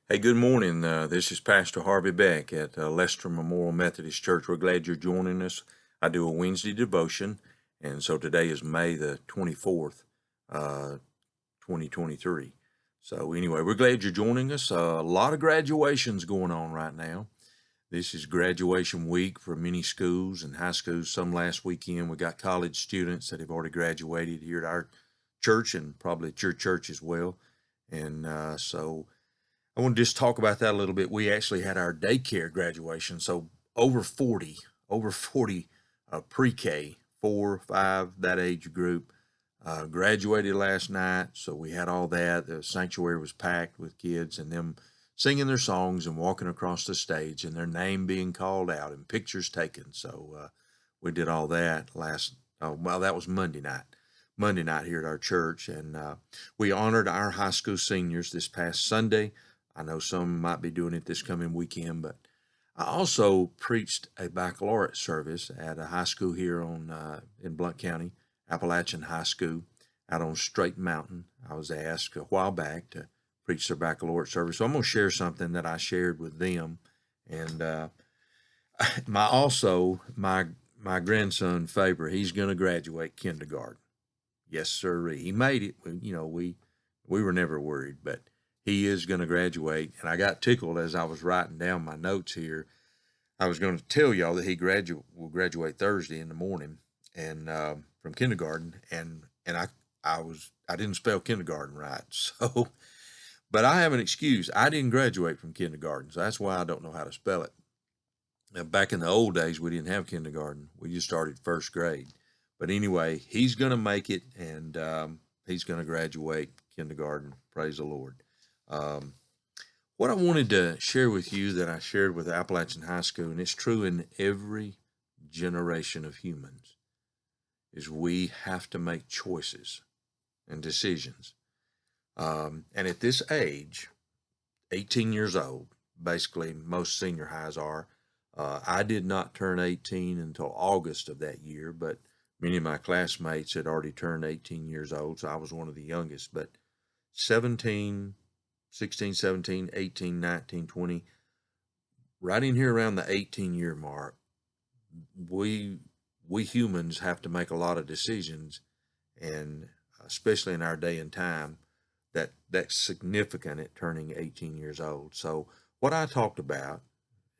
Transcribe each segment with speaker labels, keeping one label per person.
Speaker 1: Hey, good morning. This is Pastor Harvey Beck at Lester Memorial Methodist Church. We're glad you're joining us. I do a Wednesday devotion, and so today is May the 24th, 2023. So anyway, we're glad you're joining us. A lot of graduations going on right now. This is graduation week for many schools and high schools. Some last weekend. We got college students that have already graduated here at our church and probably at your church as well. And so I want to just talk about that a little bit. We actually had our daycare graduation, so over 40 pre-K, 4, 5, that age group, graduated last night. So we had all that. The sanctuary was packed with kids and them singing their songs and walking across the stage and their name being called out and pictures taken. So we did all that well, that was Monday night. Monday night here at our church, and we honored our high school seniors this past Sunday. I know some might be doing it this coming weekend, but I also preached a baccalaureate service at a high school here in Blount County, Appalachian High School, out on Straight Mountain. I was asked a while back to preach their baccalaureate service, so I'm going to share something that I shared with them, and my grandson Faber, he's going to graduate kindergarten. Yes, sir. He made it. We were never worried, but he is going to graduate. And I got tickled as I was writing down my notes here. I was going to tell y'all that will graduate Thursday in the morning, and from kindergarten. And I didn't spell kindergarten right, so. But I have an excuse. I didn't graduate from kindergarten, so that's why I don't know how to spell it. Now, back in the old days, we didn't have kindergarten. We just started first grade. But anyway, he's going to make it, and he's going to graduate kindergarten. Praise the Lord. Um, what I wanted to share with you that I shared with Appalachian High School, and it's true in every generation of humans, is we have to make choices and decisions. And at this age, 18 years old, basically most senior highs are. I did not turn 18 until August of that year, but many of my classmates had already turned 18 years old, so I was one of the youngest. But 17, 16, 17, 18, 19, 20, right in here around the 18-year mark, we we humans have to make a lot of decisions, and especially in our day and time, that's significant at turning 18 years old. So what I talked about,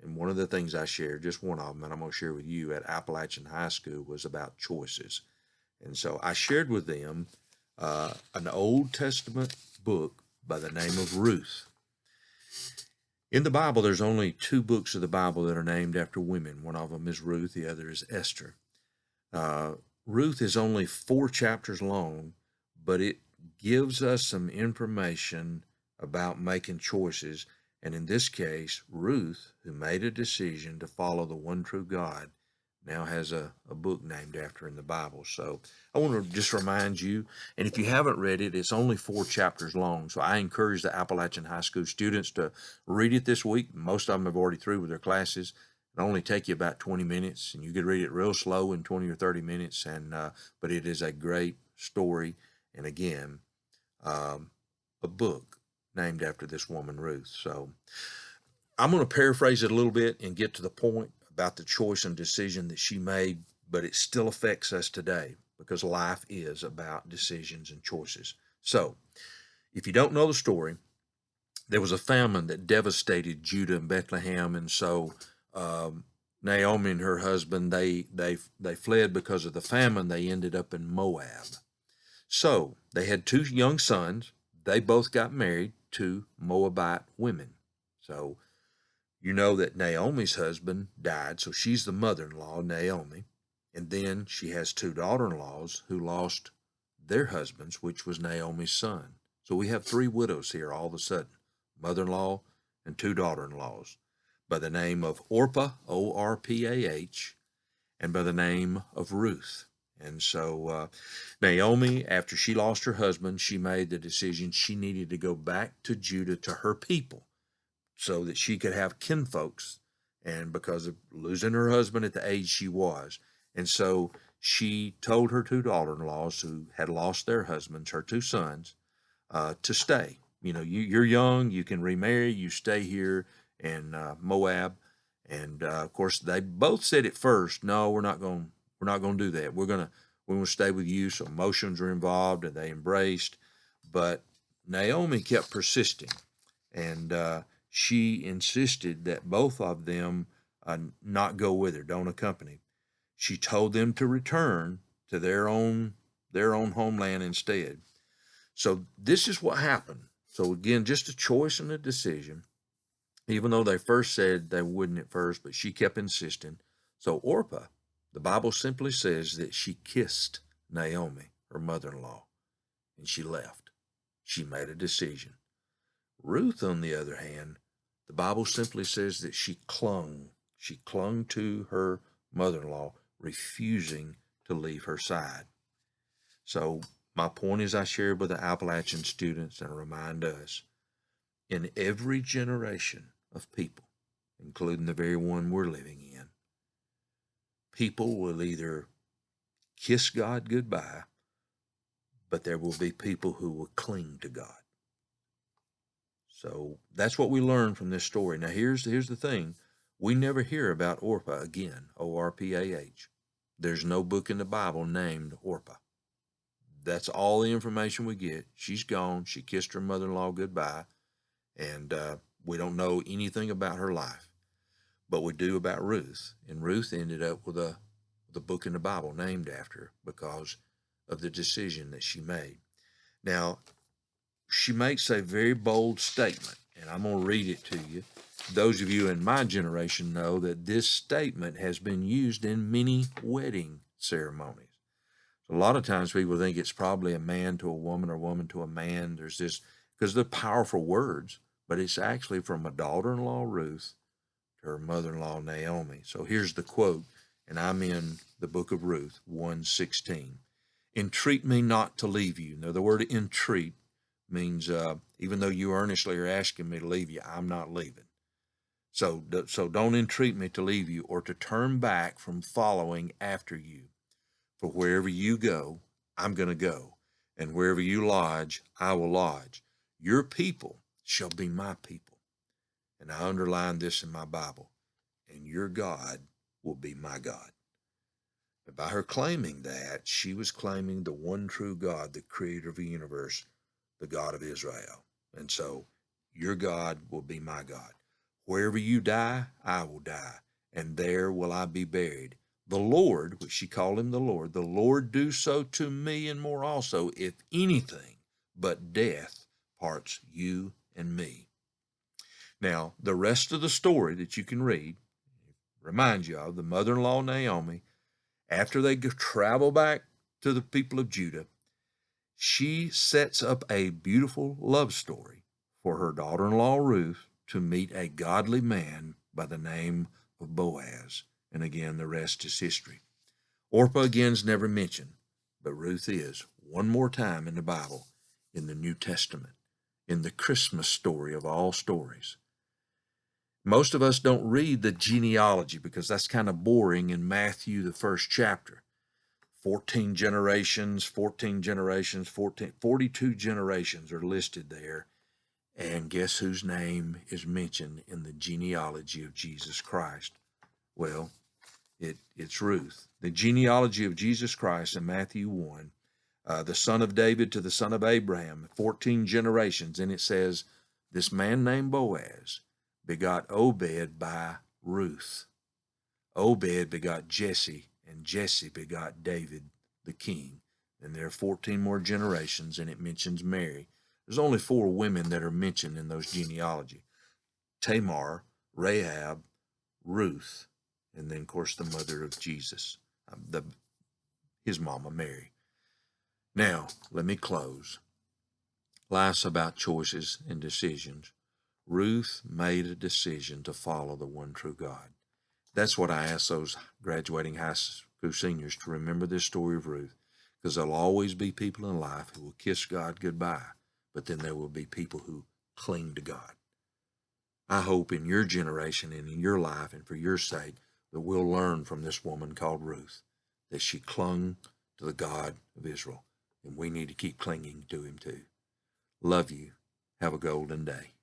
Speaker 1: and one of the things I shared, just one of them, and I'm going to share with you at Appalachian High School, was about choices. And so I shared with them an Old Testament book by the name of Ruth. In the Bible, there's only two books of the Bible that are named after women. One of them is Ruth, the other is Esther. Uh, Ruth is only 4 chapters long, but it gives us some information about making choices. And in this case, Ruth, who made a decision to follow the one true God, now has a book named after her in the Bible. So I want to just remind you, and if you haven't read it, it's only 4 chapters long. So I encourage the Appalachian High School students to read it this week. Most of them have already through with their classes. It'll only take you about 20 minutes, and you could read it real slow in 20 or 30 minutes. But it is a great story, and again, a book named after this woman, Ruth. So I'm going to paraphrase it a little bit and get to the point about the choice and decision that she made, but it still affects us today because life is about decisions and choices. So, if you don't know the story, there was a famine that devastated Judah and Bethlehem, and so Naomi and her husband they fled because of the famine. They ended up in Moab. So they had 2 young sons. They both got married to Moabite women. So you know that Naomi's husband died, so she's the mother-in-law, Naomi. And then she has 2 daughter-in-laws who lost their husbands, which was Naomi's son. So we have 3 widows here all of a sudden, mother-in-law and 2 daughter-in-laws, by the name of Orpah, Orpah, and by the name of Ruth. And so Naomi, after she lost her husband, she made the decision she needed to go back to Judah to her people so that she could have kinfolks, and because of losing her husband at the age she was. And so she told her 2 daughter-in-laws who had lost their husbands, her 2 sons, to stay. you're young, you can remarry, you stay here in Moab. And of course, they both said at first, no, we're not going to do that. We're going to stay with you. So emotions are involved, and they embraced. But Naomi kept persisting, and she insisted that both of them not go with her, don't accompany. She told them to return to their own homeland instead. So this is what happened. So again, just a choice and a decision, even though they first said they wouldn't at first, but she kept insisting. So Orpah, the Bible simply says that she kissed Naomi, her mother-in-law, and she left. She made a decision. Ruth, on the other hand, the Bible simply says that she clung. She clung to her mother-in-law, refusing to leave her side. So my point is I shared with the Appalachian students and remind us, in every generation of people, including the very one we're living in, people will either kiss God goodbye, but there will be people who will cling to God. So that's what we learn from this story. Now here's the thing. We never hear about Orpah again, Orpah. There's no book in the Bible named Orpah. That's all the information we get. She's gone. She kissed her mother-in-law goodbye, and we don't know anything about her life. But we do about Ruth, and Ruth ended up with the book in the Bible named after her because of the decision that she made. Now, she makes a very bold statement, and I'm going to read it to you. Those of you in my generation know that this statement has been used in many wedding ceremonies. A lot of times people think it's probably a man to a woman or a woman to a man. There's this, because they're powerful words, but it's actually from a daughter-in-law, Ruth, to her mother-in-law, Naomi. So here's the quote, and I'm in the book of Ruth, 1:16. Entreat me not to leave you. Now, the word entreat means even though you earnestly are asking me to leave you, I'm not leaving. So don't entreat me to leave you or to turn back from following after you. For wherever you go, I'm going to go. And wherever you lodge, I will lodge. Your people shall be my people. And I underline this in my Bible. And your God will be my God. And by her claiming that, she was claiming the one true God, the creator of the universe, the God of Israel. And so, your God will be my God. Wherever you die, I will die, and there will I be buried. The Lord, which she called him the Lord do so to me and more also, if anything but death parts you and me. Now, the rest of the story that you can read reminds you of the mother-in-law Naomi. After they travel back to the people of Judah, she sets up a beautiful love story for her daughter-in-law Ruth to meet a godly man by the name of Boaz. And again, the rest is history. Orpah again is never mentioned, but Ruth is one more time in the Bible, in the New Testament, in the Christmas story of all stories. Most of us don't read the genealogy because that's kind of boring in Matthew, the first chapter. 14 generations, 42 generations are listed there. And guess whose name is mentioned in the genealogy of Jesus Christ? Well, it's Ruth. The genealogy of Jesus Christ in Matthew 1, the son of David to the son of Abraham, 14 generations. And it says, this man named Boaz begot Obed by Ruth. Obed begot Jesse, and Jesse begot David the king. And there are 14 more generations, and it mentions Mary. There's only 4 women that are mentioned in those genealogy. Tamar, Rahab, Ruth, and then, of course, the mother of Jesus, his mama, Mary. Now, let me close. Life's about choices and decisions. Ruth made a decision to follow the one true God. That's what I ask those graduating high school seniors to remember this story of Ruth, because there'll always be people in life who will kiss God goodbye, but then there will be people who cling to God. I hope in your generation and in your life and for your sake that we'll learn from this woman called Ruth that she clung to the God of Israel, and we need to keep clinging to him too. Love you. Have a golden day.